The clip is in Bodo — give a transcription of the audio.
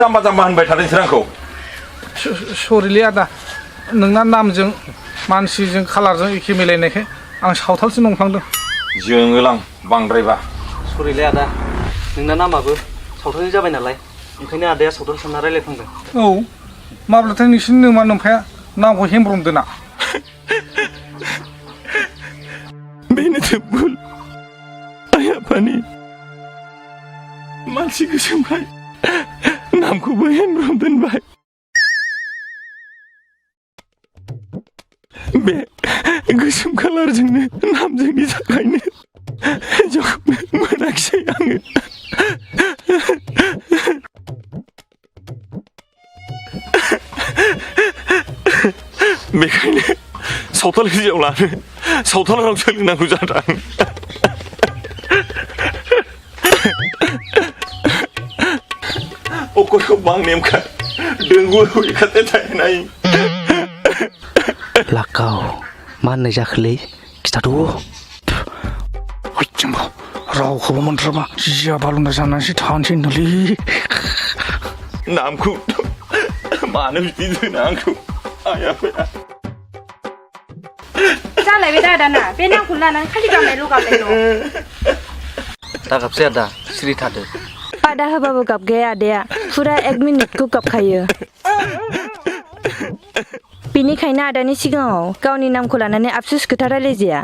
जाम्बा जाम्बा होनबाय थादोंसो आंखौ सरिलै आदा नोंना नामजों मानसिजों खालारजों एखे मिलायनायखाय आं सावथालसो नंफ्लांदों जोङोलां बांद्रायबा सरिलै आदा नोंना नामाबो सावथालनि जाबाय नालाय ओंखायनो आदाया सावथाल सानना रायलायफ्लांदों औ माब्लाथाय नोंसिनि नोमा नोम्फाया नामखौ हेमब्रमदों बेनोसो भुल आइ आफानि मानसि गोसोमखाय नामखौबो हेमब्रम दोनबाय बे गोसोम खालारजोंनो नामजोंनि थाखायनो हिनजावखौनो मोनाखिसै आङो बेखायनो सावथाल हिन्जाव लानो सावथाल राव सोलोंनांगौ जादों अखरखौ बां नेमखा दोंगुर हुइखाते थायनाय लाकाव मा होननाय जाखोलै खिथाथ' हइजोंबा रावखौबो मोनथ्राबा जिया बालुंदा जानानैसो थानोसै होनदोंलै नामखौ मानो बिदि दोना आंखौ आइ आफाया जालायबाय दादाना बे नामखौ लानानै खालि गाबनायल' गाबनायल' दा गाबसै आदा सिरि थादो बादा होबाबो गाबगाया आदाया फुरा 1 मिनिटखौ गाबखायो बेनिखायनो आदानि सिगाङाव गावनि नामखौ लानानै आफसुस खोथा रायलायजाया